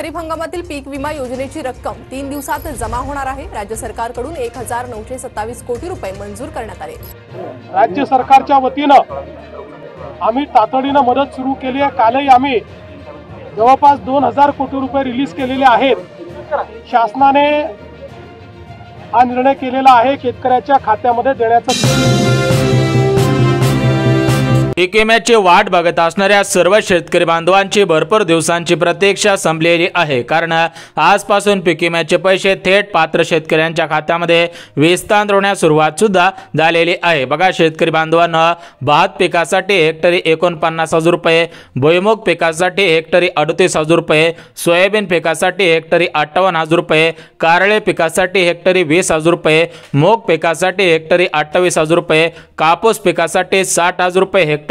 खरीप हंगामातील पीक विमा योजनेची रक्कम 3 दिवसात जमा होणार आहे। राज्य सरकारकडून 1927 कोटी रुपये मंजूर करण्यात आले। राज्य सरकारच्या वतीनं आम्ही तातडीने मदत सुरू केली आहे। कालही आम्ही जवळपास 2000 कोटी रुपये रिलीज केलेले आहेत। शासनाने हा निर्णय केलेला आहे शेतकऱ्याच्या खात्यामध्ये देण्याचा। पीक विम्याची वाट बघत असणाऱ्या सर्व शेतकरी बांधवांची भरपूर दिवसांची प्रतीक्षा संपलेली आहे, कारण आजपासून पीक विम्याचे पैसे थेट पात्र शेतकऱ्यांच्या खात्यामध्ये विस्तार होण्यास सुरुवात सुद्धा झालेली आहे। बघा, शेतकरी बांधवांना भात पिकासाठी हेक्टरी 49,000 रुपये, भुईमूग पिकासाठी हेक्टरी 38,000 रुपये, सोयाबीन पिकासाठी हेक्टरी 58,000 रुपये, कारळे पिकासाठी हेक्टरी 20,000 रुपये, मूग पिकासाठी हेक्टरी 28,000 रुपये, कापूस पिकासाठी 60,000 रुपये,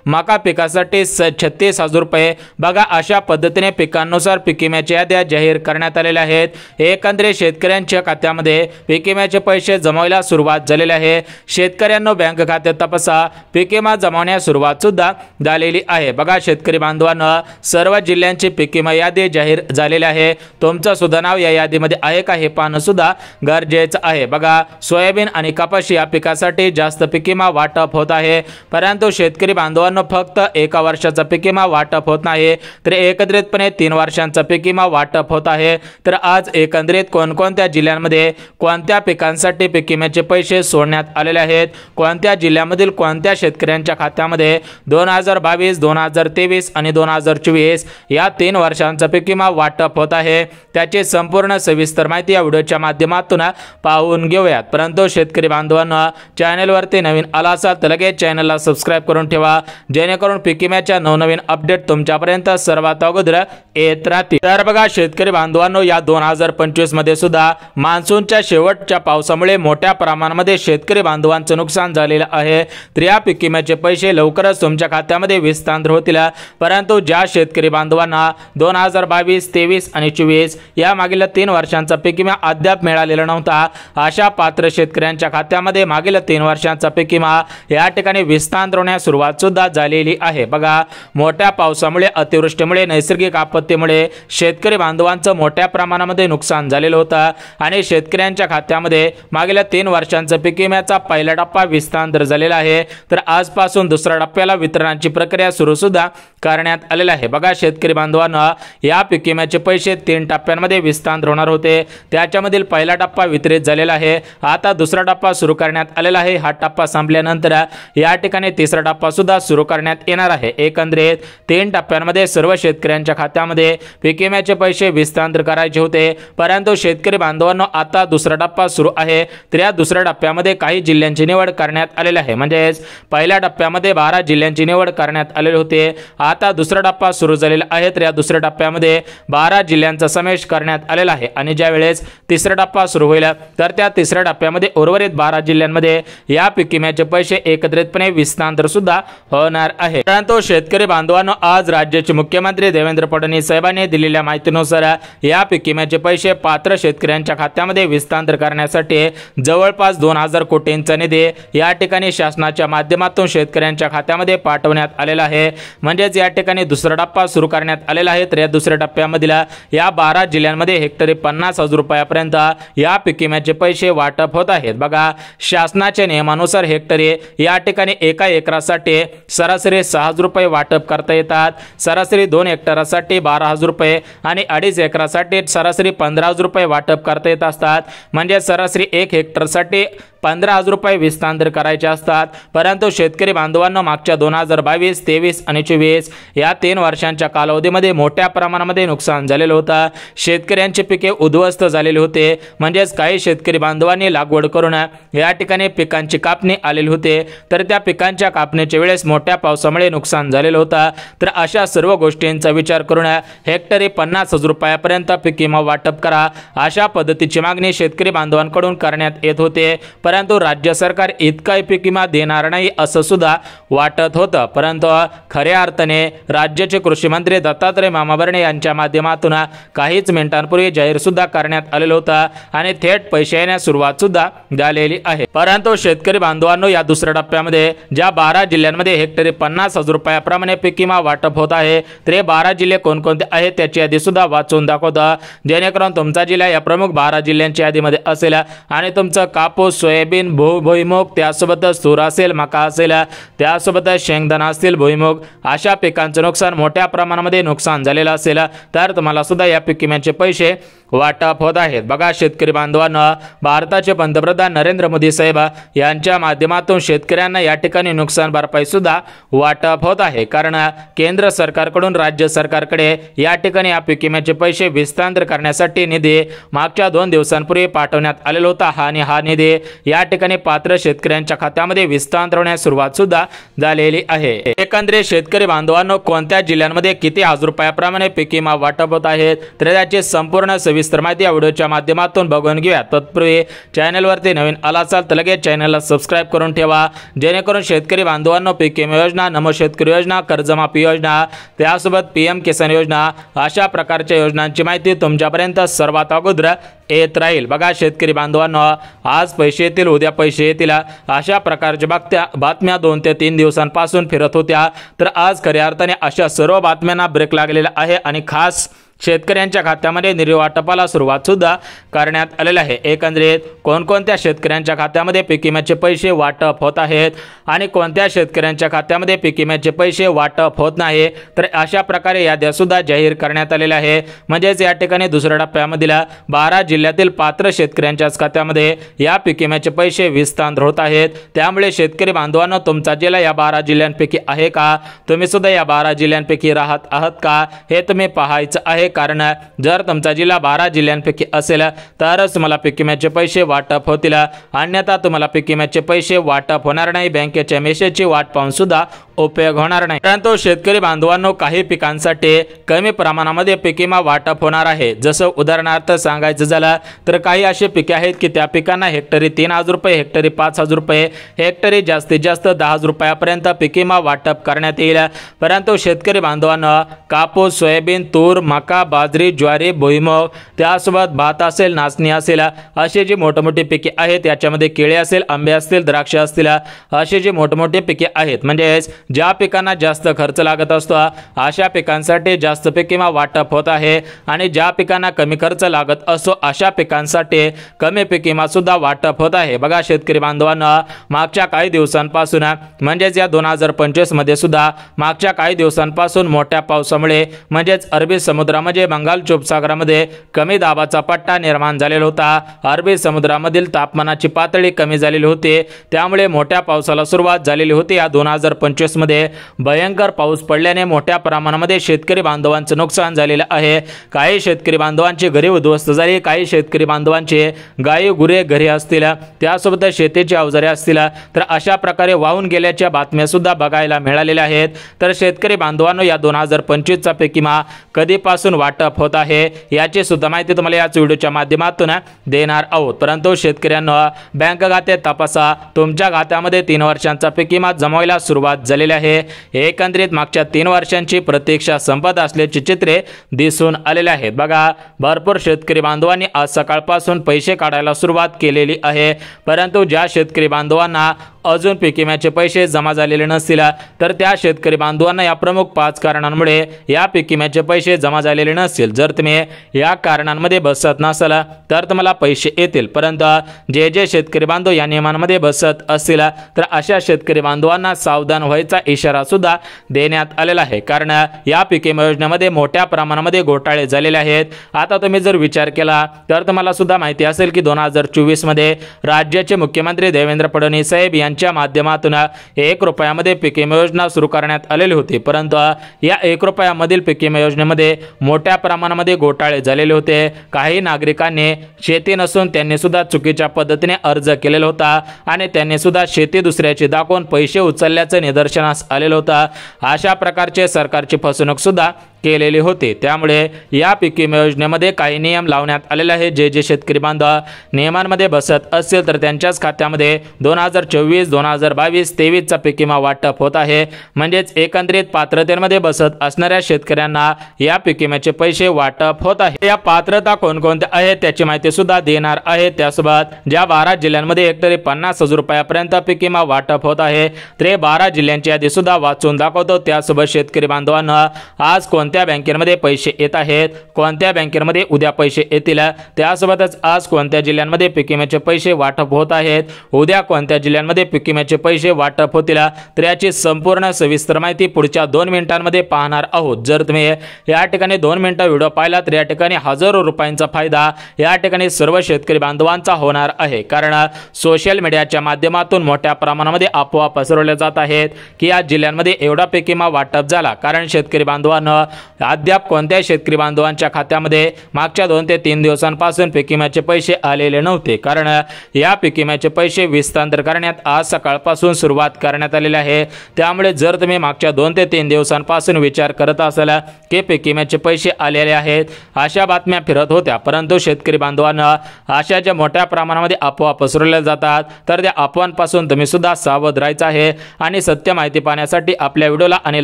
मका पिकासाठी 36,000 रुपये। बघा, अशा पद्धतीने पिकांनुसार पीक विम्याच्या याद्या जाहीर करण्यात आलेल्या आहेत। एकंदरीत शेतकऱ्यांच्या खात्यामध्ये पीक विम्याचे पैसे जमवायला सुरुवात झालेली आहे। शेतकऱ्यांना बँक खाते तपासा, पीक विमा जमवण्यास सुरुवात सुद्धा झालेली आहे। बघा, शेतकरी बांधवांना सर्व जिल्ह्यांची पीक विमा यादी जाहीर झालेली आहे। तुमचं सुद्धा नाव या यादीमध्ये आहे का हे पाहणं सुद्धा गरजेचं आहे। बघा, सोयाबीन आणि कपाशी या पिकासाठी जास्त पीक विमा वाटप होत आहे, परंतु शेतकरी बांधवांना फक्त 1 वर्षाचा पीक विमा वाटप होत नाही, तर एकत्रितपणे 3 वर्षांचा पीक विमा वाटप होत आहे। तर आज एकंदरीत कोणकोणत्या जिल्ह्यांमध्ये कोणत्या पिकांसाठी पीक विम्याचे पैसे सोडण्यात आलेले आहेत, कोणत्या जिल्ह्यामधील कोणत्या शेतकऱ्यांच्या खात्यामध्ये 2022, 2023 आणि 2024 या 3 वर्षांचा पीक विमा वाटप होत आहे, त्याची संपूर्ण सविस्तर माहिती या व्हिडिओच्या माध्यमातून पाहून घेऊयात। परंतु शेतकरी बांधवांना चॅनलवरती नवीन आला असाल तर लगेच चॅनलला सबस्क्राइब करून ठेवा, जेणेकरून पीक विम्याच्या नवनवीन अपडेट तुमच्यापर्यंत सर्वात अगोदर येत राहतील। तर बघा, शेतकरी बांधवांनो, या 2025 मध्ये सुद्धा मान्सूनच्या शेवटच्या पावसामुळे मोठ्या प्रमाणामध्ये शेतकरी बांधवांचं नुकसान झालेलं आहे। तर या पीक विम्याचे पैसे लवकरच तुमच्या खात्यामध्ये विस्तार होतील, परंतु ज्या शेतकरी बांधवांना 2022, 23 आणि 24 या मागील 3 वर्षांचा पीक विमा अद्याप मिळालेला नव्हता, अशा पात्र शेतकऱ्यांच्या खात्यामध्ये मागील 3 वर्षांचा पीक विमा या ठिकाणी विस्तार होण्यास सुरुवात सुद्धा झालेली आहे। बघा, मोठ्या पावसामुळे, अतिवृष्टीमुळे, नैसर्गिक आपत्तीमुळे शेतकरी बांधवांचं मोठ्या प्रमाणामध्ये नुकसान झालेलं होतं आणि शेतकऱ्यांच्या खात्यामध्ये मागील 3 वर्षांचा पीक विम्याचा पहिला टप्पा विस्तार झालेला आहे। तर आजपासून दुसऱ्या टप्प्याला वितरणाची प्रक्रिया सुरू सुद्धा करण्यात आलेली आहे। बघा, शेतकरी बांधवांना या पीक विम्याचे पैसे 3 टप्प्यांमध्ये विस्तार होणार होते, त्याच्यामधील पहिला टप्पा वितरित झालेला आहे। आता दुसरा टप्पा सुरू करण्यात आलेला आहे। हा टप्पा संपल्यानंतर या ठिकाणी तिसरा टप्पा सुद्धा सुरू करण्यात येणार आहे। एकंदरीत 3 टप्प्यांमध्ये सर्व शेतकऱ्यांच्या खात्यामध्ये पीक विम्याचे पैसे विस्तार करायचे होते, परंतु शेतकरी बांधवांनो, आता दुसरा टप्पा सुरू आहे। तर या दुसऱ्या टप्प्यामध्ये काही जिल्ह्यांची निवड करण्यात आलेली आहे, म्हणजे पहिल्या टप्प्यामध्ये 12 जिल्ह्यांची निवड करण्यात आलेली होते, आता दुसरा टप्पा सुरू झालेला आहे। तर या दुसऱ्या टप्प्यामध्ये 12 जिल्ह्यांचा समावेश करण्यात आलेला आहे आणि ज्यावेळेस तिसरा टप्पा सुरू होईल तर त्या तिसऱ्या टप्प्यामध्ये उर्वरित 12 जिल्ह्यांमध्ये या पीक विम्याचे पैसे एकत्रितपणे विस्तार सुद्धा होणार आहे। परंतु शेतकरी बांधवांनो, आज राज्याचे मुख्यमंत्री देवेंद्र फडणवीस साहेबांनी दिलेल्या माहितीनुसार या पीक विम्याचे पैसे पात्र शेतकऱ्यांच्या खात्यामध्ये विस्तार करण्यासाठी जवळपास 2000 कोटींचा निधी या ठिकाणी शासनाच्या माध्यमातून शेतकऱ्यांच्या खात्यामध्ये पाठवण्यात आलेला आहे, म्हणजेच या ठिकाणी दुसरा टप्पा सुरू करण्यात आलेला आहे। तर या दुसऱ्या टप्प्यामधील या 12 जिल्ह्यांमध्ये हेक्टरी 50,000 रुपयापर्यंत या पीक विम्याचे पैसे वाटप होत आहेत। बघा, शासनाच्या नियमानुसार हेक्टरी या ठिकाणी 1 एकरासाठी सरासरी 6,000 रुपये वाटप करता येतात, सरासरी 2 हेक्टरसाठी 12,000 रुपये आणि 2.5 एकरासाठी सरासरी 15,000 रुपये वाटप करता येत असतात, म्हणजे सरासरी 1 हेक्टरसाठी 15,000 रुपये विस्तार करायचे असतात। परंतु शेतकरी बांधवांना मागच्या 2022, 23 आणि 24 या 3 वर्षांच्या कालावधीमध्ये मोठ्या प्रमाणामध्ये नुकसान झालेलं होतं। शेतकऱ्यांची पिके उद्ध्वस्त झालेली होते, म्हणजेच काही शेतकरी बांधवांनी लागवड करून या ठिकाणी पिकांची कापणी आलेली होते, तर त्या पिकांच्या कापणीच्या वेळेस मोठ्या पावसामुळे नुकसान झालेलं होतं। तर अशा सर्व गोष्टींचा विचार करून हेक्टरी 50,000 रुपयापर्यंत पीक विमा वाटप करा, अशा पद्धतीची मागणी शेतकरी बांधवांकडून करण्यात येत होते। परंतु राज्य सरकार इतका पीक विमा देणार नाही असं सुद्धा वाटत होतं। परंतु खऱ्या अर्थाने राज्याचे कृषी मंत्री दत्तात्रय मामा भरणे यांच्या माध्यमातून काहीच मिनिटांपूर्वी जाहीर सुद्धा करण्यात आलेलं होतं आणि थेट पैसे येण्यास सुरुवात सुद्धा झालेली आहे। परंतु शेतकरी बांधवांनो, या दुसऱ्या टप्प्यामध्ये ज्या 12 जिल्ह्यांमध्ये हेक्टरी 50,000 रुपयाप्रमाणे पीक विमा वाटप होत आहे, ते 12 जिल्हे कोणकोणते आहेत त्याची यादी सुद्धा वाचून दाखवतं, जेणेकरून तुमचा जिल्हा या प्रमुख 12 जिल्ह्यांच्या यादीमध्ये असेल आणि तुमचं कापूस, सोयाबीन, भुईमुग, त्यासोबतच तूर असेल, मका असेल, त्यासोबतच शेंगदाणा असतील, भुईमुग अशा पिकांचं नुकसान मोठ्या प्रमाणामध्ये नुकसान झालेलं असेल तर तुम्हाला सुद्धा या पीक विम्याचे पैसे वाटप होत आहेत। बघा शेतकरी बांधवांनो, भारताचे पंतप्रधान नरेंद्र मोदी साहेब यांच्या माध्यमातून शेतकऱ्यांना या ठिकाणी नुकसान भरपाई सुद्धा वाटप होत आहे, कारण केंद्र सरकारकडून राज्य सरकारकडे या ठिकाणी या पीक विम्याचे पैसे विस्तार करण्यासाठी निधी मागच्या 2 दिवसांपूर्वी पाठवण्यात आलेला होता आणि हा निधी या ठिकाणी पात्र शेतकऱ्यांच्या खात्यामध्ये विस्तार होण्यास सुरुवात सुद्धा झालेली आहे। एकंदरीत शेतकरी बांधवांनो, कोणत्या जिल्ह्यांमध्ये किती हजार रुपयाप्रमाणे पीक विमा वाटप होत आहेत तर त्याची संपूर्ण सविस्तर माहिती या व्हिडिओच्या माध्यमातून बघून घेऊया। तत्पूर्वी चॅनलवरती नवीन आला असाल तर लगेच चॅनलला सबस्क्राइब करून ठेवा, जेणेकरून शेतकरी बांधवांनो पीक विमा योजना, नमो शेतकरी योजना, कर्जमाफी योजना, त्यासोबत PM किसान योजना अशा प्रकारच्या योजनांची माहिती तुमच्यापर्यंत सर्वात अगोदर येत राहील। बघा शेतकरी बांधवांनो, आज पैसे येतील, उद्या पैसे येतील अशा प्रकारच्या बातम्या 2 ते 3 दिवसांपासून फिरत होत्या, तर आज खऱ्या अर्थाने अशा सर्व बातम्यांना ब्रेक लागलेला आहे आणि खास शेतकऱ्यांच्या खात्यामध्ये निधी वाटपाला सुरुवात सुद्धा करण्यात आलेली आहे। एकंदरीत कोणकोणत्या शेतकऱ्यांच्या खात्यामध्ये पीक विम्याचे पैसे वाटप होत आहेत आणि कोणत्या शेतकऱ्यांच्या खात्यामध्ये पीक विम्याचे पैसे वाटप होत नाही, तर अशा प्रकारे याद्या सुद्धा जाहीर करण्यात आलेल्या आहे। म्हणजेच या ठिकाणी दुसऱ्या टप्प्यामधील 12 जिल्ह्यातील पात्र शेतकऱ्यांच्याच खात्यामध्ये या पीक विम्याचे पैसे विस्तार होत आहेत। त्यामुळे शेतकरी बांधवांनो, तुमचा जिल्हा या 12 जिल्ह्यांपैकी आहे का, तुम्ही सुद्धा या 12 जिल्ह्यांपैकी राहत आहात का, हे तुम्ही पाहायचं आहे, कारण जर तुमचा जिल्हा 12 जिल्ह्यांपैकी असेल तरच तुम्हाला पीक विम्याचे पैसे वाटप होतील, अन्यथा तुम्हाला पीक विम्याचे पैसे वाटप होणार नाही। बँकेच्या मेसेजची वाट पाहून सुद्धा उपयोग होणार नाही। परंतु शेतकरी बांधवांनो, काही पिकांसाठी कमी प्रमाणामध्ये पीक विमा वाटप होणार आहे। जसं उदाहरणार्थ सांगायचं झालं तर काही असे पिके आहेत की त्या पिकांना हेक्टरी 3,000 रुपये, हेक्टरी 5,000 रुपये, हेक्टरी जास्तीत जास्त 10,000 रुपयापर्यंत पीक विमा वाटप करण्यात येईल। परंतु शेतकरी बांधवांनो, कापूस, सोयाबीन, तूर, मका, बाजरी, ज्वारी, भुईमुग, त्यासोबत भात असेल, नाचणी असेल अशी जी मोठमोठी पिके आहेत, याच्यामध्ये केळे असेल, आंबे असतील, द्राक्ष असतील, अशी जी मोठमोठी पिके आहेत, म्हणजेच ज्या पिकांना जास्त खर्च लागत असतो अशा पिकांसाठी जास्त पीक विमा वाटप होत आहे आणि ज्या पिकांना कमी खर्च लागत असतो अशा पिकांसाठी कमी पीक विमा सुद्धा वाटप होत आहे। बघा शेतकरी बांधवांनो, मागच्या काही दिवसांपासून म्हणजेच या 2025 मध्ये सुद्धा मागच्या काही दिवसांपासून मोठ्या पावसामुळे म्हणजेच अरबी समुद्रामध्ये बंगालच्या उपसागरामध्ये कमी दाबाचा पट्टा निर्माण झालेला होता। अरबी समुद्रामधील तापमानाची पातळी कमी झालेली होती, त्यामुळे मोठ्या पावसाला सुरुवात झालेली होती। या 2025 मध्ये भयंकर पाऊस पडल्याने मोठ्या प्रमाणामध्ये शेतकरी बांधवांचे नुकसान झालेले आहे। काही शेतकरी बांधवांची घरे उद्ध्वस्त झाली, काही शेतकरी बांधवांचे गाई गुरे घरी असतील, त्यासोबत शेतीची अवजारे असतील, तर अशा प्रकारे वाहून गेल्याच्या बातम्या सुद्धा बघायला मिळालेल्या आहेत। तर शेतकरी बांधवांनो, या 2025 चा पीक विमा कधीपासून वाटप होत आहे याची सुद्धा माहिती तुम्हाला याच व्हिडिओच्या माध्यमातून देणार आहोत। परंतु शेतकऱ्यांनो, बँक खाते तपासा, तुमच्या खात्यामध्ये 3 वर्षांचा पीक विमा जमावायला सुरुवात झालेली आहे। एकंदरीत मागच्या 3 वर्षांची प्रतीक्षा संपत असल्याची चित्रे दिसून आलेली आहेत। बघा, भरपूर शेतकरी बांधवांनी आज सकाळपासून पैसे काढायला सुरुवात केलेली आहे, परंतु ज्या शेतकरी बांधवांना अजून पीक विम्याचे पैसे जमा झालेले नसतील तर त्या शेतकरी बांधवांना या प्रमुख 5 कारणांमुळे या पीक विम्याचे पैसे जमा झालेले नसतील। जर तुम्ही या कारणांमध्ये बसत नसाल तर तुम्हाला पैसे येतील, परंतु जे शेतकरी बांधव या नियमांमध्ये बसत असतील तर अशा शेतकरी बांधवांना सावधान व्हायचा इशारा सुद्धा देण्यात आलेला आहे, कारण या पीक विमा योजनेमध्ये मोठ्या प्रमाणामध्ये घोटाळे झालेले आहेत। आता तुम्ही जर विचार केला तर तुम्हाला सुद्धा माहिती असेल की 2024 मध्ये राज्याचे मुख्यमंत्री देवेंद्र फडणवीस साहेब यांच्या माध्यमातून 1 रुपयामध्ये पीक विमा योजना सुरू करण्यात आलेली होती, परंतु या 1 रुपयामधील पीक विमा योजनेमध्ये मोठ्या प्रमाणामध्ये घोटाळे झालेले होते। काही नागरिकांनी शेती नसून त्यांनी सुद्धा चुकीच्या पद्धतीने अर्ज केलेला होता आणि त्यांनी सुद्धा शेती दुसऱ्याची दाखवून पैसे उचलल्याचं निदर्शनास आलेलं होतं। अशा प्रकारचे सरकारची फसवणूक सुद्धा केलेली होती। त्यामुळे या पीक विमा योजनेमध्ये काही नियम लावण्यात आलेले आहेत। जे शेतकरी बांधव नियमांमध्ये बसत असतील तर त्यांच्याच खात्यामध्ये 2024, 2022, 23चा पीक विमा वाटप होत आहे। म्हणजेच एकंदरीत पात्रतेमध्ये बसत असणाऱ्या शेतकऱ्यांना या पीक विम्याचे पैसे वाटप होत आहे। या पात्रता कोणकोणत्या आहेत त्याची माहिती सुद्धा देणार आहे। त्यासोबत ज्या 12 जिल्ह्यांमध्ये एकतरी 50,000 रुपयापर्यंत पीक विमा वाटप होत आहे ते 12 जिल्ह्यांची यादी सुद्धा वाचून दाखवतो। त्यासोबत शेतकरी बांधवांना आज कोणत्या बँकेमध्ये पैसे येत आहेत, कोणत्या बँकेमध्ये उद्या पैसे येतील, त्यासोबतच आज कोणत्या जिल्ह्यांमध्ये पीक विम्याचे पैसे वाटप होत आहेत, उद्या कोणत्या जिल्ह्यांमध्ये पीक विम्याचे पैसे वाटप होतील, तर याची संपूर्ण सविस्तर माहिती पुढच्या 2 मिनिटांमध्ये पाहणार आहोत। जर तुम्ही या ठिकाणी 2 मिनिटं व्हिडिओ पाहिला तर या ठिकाणी हजारो रुपयांचा फायदा या ठिकाणी सर्व शेतकरी बांधवांचा होणार आहे। कारण सोशल मीडियाच्या माध्यमातून मोठ्या प्रमाणामध्ये अफवा पसरवल्या जात आहेत की या जिल्ह्यांमध्ये एवढा पीक विमा वाटप झाला। कारण शेतकरी बांधवांना अद्याप कोणत्याही शेतकरी बांधवांच्या खात्यामध्ये मागच्या 2 ते 3 दिवसांपासून पीक विम्याचे पैसे आलेले नव्हते। कारण या पीक विम्याचे पैसे विस्तार करण्यात आज सकाळपासून सुरुवात करण्यात आलेली आहे। त्यामुळे जर तुम्ही मागच्या 2 ते 3 दिवसांपासून विचार करत असाल की पीक विम्याचे पैसे आलेले आहेत, अशा बातम्या फिरत होत्या, परंतु शेतकरी बांधवांना अशा ज्या मोठ्या प्रमाणामध्ये अफवा पसरवल्या जातात तर त्या अफवांपासून तुम्ही सुद्धा सावध राहायचं आहे आणि सत्य माहिती पाहण्यासाठी आपल्या व्हिडिओला आणि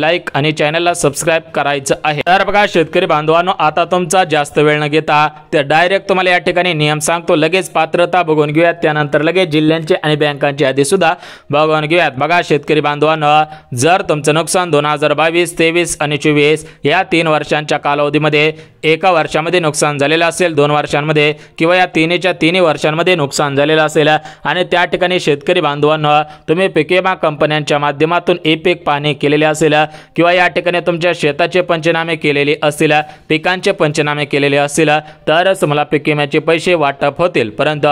लाईक आणि चॅनलला सबस्क्राइब करायचं आहे। तर बघा शेतकरी बांधवांनो, आता तुमचा जास्त वेळ न घेता ते डायरेक्ट तुम्हाला या ठिकाणी नियम सांगतो, लगेच पात्रता बघून घेऊयात, त्यानंतर लगेच जिल्ह्यांची आणि बँकांची यादी सुद्धा बघून घेऊयात। बघा शेतकरी बांधवांनो, जर तुमचं नुकसान 2022, 23 आणि 24 या 3 वर्षांच्या कालावधीमध्ये एका वर्षामध्ये नुकसान झालेलं असेल, 2 वर्षांमध्ये किंवा या तिन्ही वर्षांमध्ये नुकसान झालेलं असेल आणि त्या ठिकाणी शेतकरी बांधवांनो तुम्ही पीक विमा कंपन्यांच्या माध्यमातून ई-पीक पाहणी केलेली असेल किंवा या ठिकाणी तुमच्या शेताचे पंचनामे केलेले असतील, पिकांचे पंचनामे केलेले असतील तरच मला पीक विम्याचे पैसे वाटप होतील। परंतु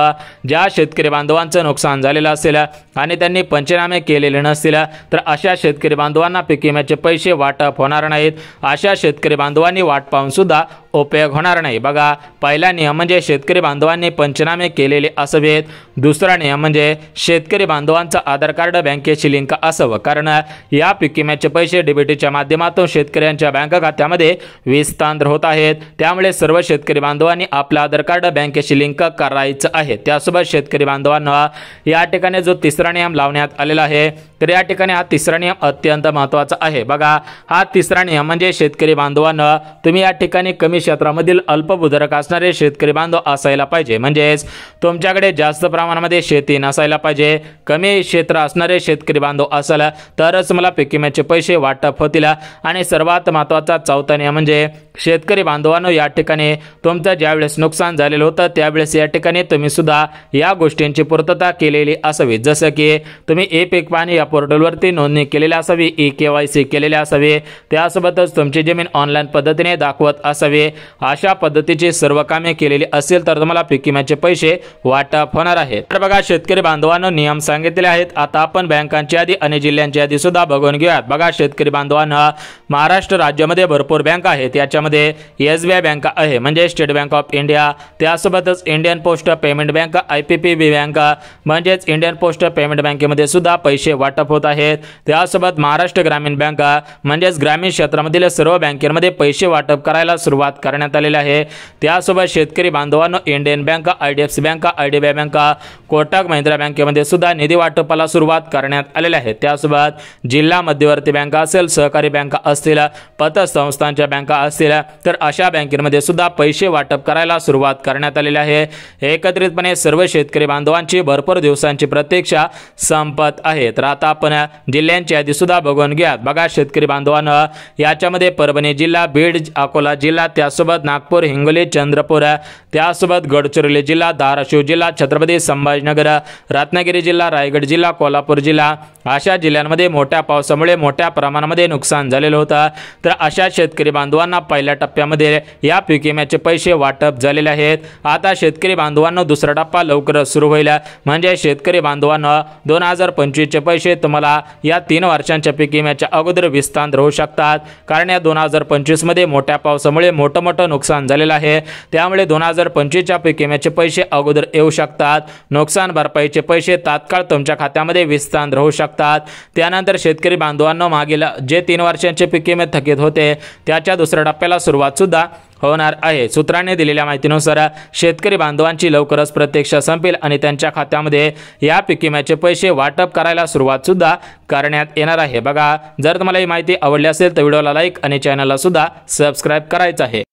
ज्या शेतकरी बांधवांचं नुकसान झालेलं असेल आणि त्यांनी पंचनामे केलेले नसतील तर अशा शेतकरी बांधवांना पीक विम्याचे पैसे वाटप होणार नाहीत। अशा शेतकरी बांधवांनी वाट पाहून सुद्धा उपयोग होणार नाही। बघा, पहिला नियम म्हणजे शेतकरी बांधवांनी पंचनामे केलेले असावेत। दुसरा नियम म्हणजे शेतकरी बांधवांचं आधार कार्ड बँकेशी लिंक असावं, कारण या पीक विम्याचे पैसे डीबीटीच्या माध्यमातून शेतकऱ्यांच्या बँक खात्यामध्ये विस्तार होत आहेत। त्यामुळे सर्व शेतकरी बांधवांनी आपलं आधार कार्ड बँकेशी लिंक करायचं आहे। त्यासोबत शेतकरी बांधवांना या ठिकाणी जो तिसरा नियम लावण्यात आलेला आहे तर या ठिकाणी हा तिसरा नियम अत्यंत महत्त्वाचा आहे। बघा, हा तिसरा नियम म्हणजे शेतकरी बांधवांना तुम्ही या ठिकाणी कमी क्षेत्रामधील अल्पभूधारक असणारे शेतकरी बांधव असायला पाहिजे। म्हणजेच तुमच्याकडे जास्त प्रमाणामध्ये शेती नसायला पाहिजे, कमी क्षेत्र असणारे शेतकरी बांधव असाल तरच मला पीक विम्याचे पैसे वाटप होतील। आणि सर्वात महत्त्वाचा चौथा नियम म्हणजे शेतकरी बांधवांनो या ठिकाणी तुमचं ज्यावेळेस नुकसान झालेलं होतं त्यावेळेस या ठिकाणी तुम्ही सुद्धा या गोष्टींची पूर्तता केलेली असावी। जसं की तुम्ही ई-पीक पाहणी या पोर्टलवरती नोंदणी केलेली असावी, ई-KYC केलेली असावी, त्यासोबतच तुमची जमीन ऑनलाईन पद्धतीने दाखवत असावी। अशा पद्धतीची सर्व कामे केलेली असेल तर तुम्हाला पीक विम्याचे पैसे वाटप होणार आहेत। तर बघा शेतकरी बांधवांनो, नियम सांगितलेले आहेत। आता आपण बँकांची यादी आणि जिल्ह्यांची यादी सुद्धा बघून घेऊयात। बघा शेतकरी बांधवांना, महाराष्ट्र राज्यामध्ये भरपूर बँका आहेत। याच्यामध्ये SBI बँक आहे म्हणजे स्टेट बँक ऑफ इंडिया, त्यासोबतच Indian post payment bank IPPB bank म्हणजेच इंडियन पोस्ट पेमेंट बँकेमध्ये सुद्धा पैसे वाटप होत आहेत। त्यासोबत महाराष्ट्र ग्रामीण बँक म्हणजेच ग्रामीण क्षेत्रामधील सर्व बँकेमध्ये पैसे वाटप करायला सुरुवात करण्यात आलेली आहे। त्यासोबत शेतकरी बांधवांनो Indian bank, IDFC bank, IDBI bank, Kotak Mahindra बँकेमध्ये सुद्धा निधी वाटपाला सुरुवात करण्यात आलेली आहे। त्यासोबत जिल्हा मध्यवर्ती बँक असेल, सहकारी बँक असतील, पतसंस्थांच्या बँका असतील तर अशा बँकेमध्ये सुद्धा पैसे वाटप करायला सुरुवात करण्यात आलेली आहे। एकत्रितपणे सर्व शेतकरी बांधवांची भरपूर दिवसांची प्रतीक्षा संपत आहे। तर आता आपण जिल्ह्यांची यादी सुद्धा बघून घ्या। बघा शेतकरी बांधवांनो, याच्यामध्ये परभणी जिल्हा, बीड, अकोला जिल्हा, त्यासोबत नागपूर, हिंगोली, चंद्रपूर, त्यासोबत गडचिरोली जिल्हा, धाराशिव जिल्हा, छत्रपती संभाजीनगर, रत्नागिरी जिल्हा, रायगड जिल्हा, कोल्हापूर जिल्हा अशा जिल्ह्यांमध्ये मोठ्या पावसामुळे मोठ्या प्रमाणामध्ये नुकसान झालेलं होतं। तर अशा शेतकरी बांधवांना पहिल्या टप्प्यामध्ये या पीक विम्याचे पैसे वाटप झालेले आहेत। आता शेतकरी बांधवांना दुसरा टप्पा लवकरच सुरू होईल, म्हणजे शेतकरी बांधवांना 2025 चे पैसे पैसे तुम्हाला या 3 वर्षांच्या पीक विम्याच्या अगोदर विस्तार होऊ शकतात। कारण या 2025 मध्ये मोठ्या पावसामुळे मोठं नुकसान झालेलं आहे, त्यामुळे 2025च्या पीक विम्याचे पैसे अगोदर येऊ शकतात। नुकसान भरपाईचे पैसे तात्काळ तुमच्या खात्यामध्ये विस्तार होऊ शकतात। त्यानंतर शेतकरी बांधवांना मागील जे 3 वर्षांचे पीक विमे थकीत होते त्याच्या दुसऱ्या टप्प्याला सुरुवात सुद्धा होणार आहे। सूत्रांनी दिलेल्या माहितीनुसार शेतकरी बांधवांची लवकरच प्रतीक्षा संपेल आणि त्यांच्या खात्यामध्ये या पीक विम्याचे पैसे वाटप करायला सुरुवात सुद्धा करण्यात येणार आहे। बघा, जर तुम्हाला ही माहिती आवडली असेल तर व्हिडिओला लाईक आणि चॅनलला सुद्धा सबस्क्राइब करायचं आहे।